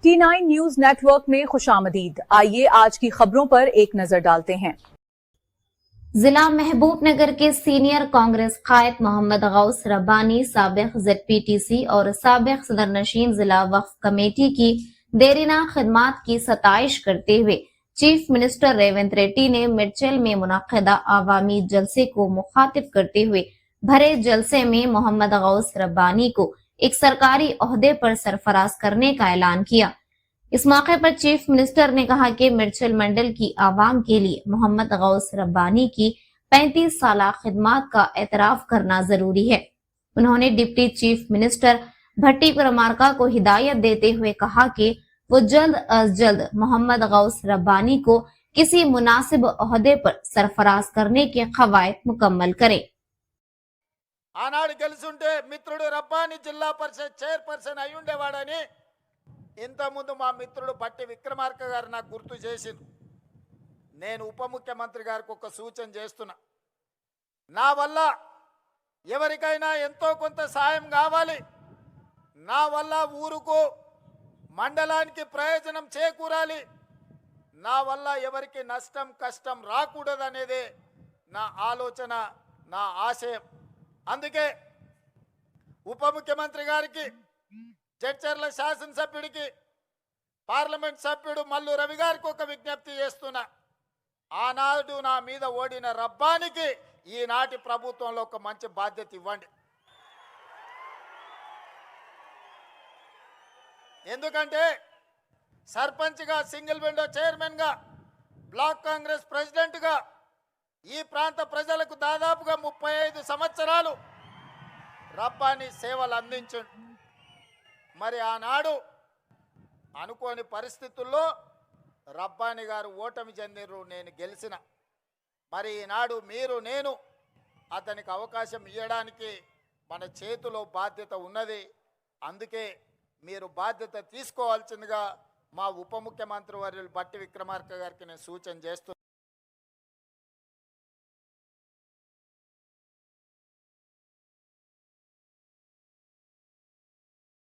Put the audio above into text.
T9 news network में खुशामदीद। आइए आज की खबरों पर एक नजर डालते हैं। जिला महबूबनगर के सीनियर कांग्रेस कायद मोहम्मद गौस रब्बानी साबिक ZPTC और साबिक सदर नशीन जिला वक्फ कमेटी की देरीना खिदमात की सताइश करते हुए चीफ मिनिस्टर रेवंत रेड्डी ने मिर्चल में मुनक्किदा आवामी जलसे को मुखातिब करते हुए भरे जलसे में मोहम्मद गौस रब्बानी को एक सरकारी ओहदे पर सरफराज करने का ऐलान किया। इस मौके पर चीफ मिनिस्टर ने कहा कि मिर्चल मंडल की आवाम के लिए मोहम्मद गौस रब्बानी की 35 साल खिदमात का एतराफ करना जरूरी है। उन्होंने डिप्टी चीफ मिनिस्टर भट्टी विक्रमार्का को हिदायत देते हुए कहा कि वो जल्द अज जल्द मोहम्मद गौस रब्बानी को किसी मुनासिब ओहदे पर सरफराज करने के कवायद मुकम्मल करें। ఆనాడు గెలుసుంటే మిత్రుడు రబ్బాని జిల్లా పరిషత్ చైర్పర్సన్ అయి ఉండేవాడని ఇంతకుముందు మా మిత్రుడు భట్టి విక్రమార్క గారు నాకు గుర్తు చేసింది. నేను ఉప ముఖ్యమంత్రి గారికి ఒక సూచన చేస్తున్నా. నా వల్ల ఎవరికైనా ఎంతో కొంత సాయం కావాలి, నా వల్ల ఊరుకు మండలానికి ప్రయోజనం చేకూరాలి, నా వల్ల ఎవరికి నష్టం కష్టం రాకూడదనేదే నా ఆలోచన, నా ఆశయం. అందుకే ఉప ముఖ్యమంత్రి గారికి, జడ్చర్ల శాసనసభ్యుడికి, పార్లమెంట్ సభ్యుడు మల్లు రవి గారికి ఒక విజ్ఞప్తి చేస్తున్నా. ఆనాడు నా మీద ఓడిన రబ్బానికి ఈనాటి ప్రభుత్వంలో ఒక మంచి బాధ్యత ఇవ్వండి. ఎందుకంటే సర్పంచ్గా, సింగిల్ విండో చైర్మన్గా, బ్లాక్ కాంగ్రెస్ ప్రెసిడెంట్గా ఈ ప్రాంత ప్రజలకు దాదాపుగా 35 సంవత్సరాలు రబ్బాని సేవలు అందించండి. మరి ఆనాడు అనుకోని పరిస్థితుల్లో రబ్బాని గారు ఓటమి చెందిరు, నేను గెలిచిన. మరి ఈనాడు మీరు నేను అతనికి అవకాశం ఇవ్వడానికి మన చేతిలో బాధ్యత ఉన్నది. అందుకే మీరు బాధ్యత తీసుకోవాల్సిందిగా మా ఉప ముఖ్యమంత్రి వర్యులు భట్టి విక్రమార్క గారికి నేను సూచన చేస్తున్నాను.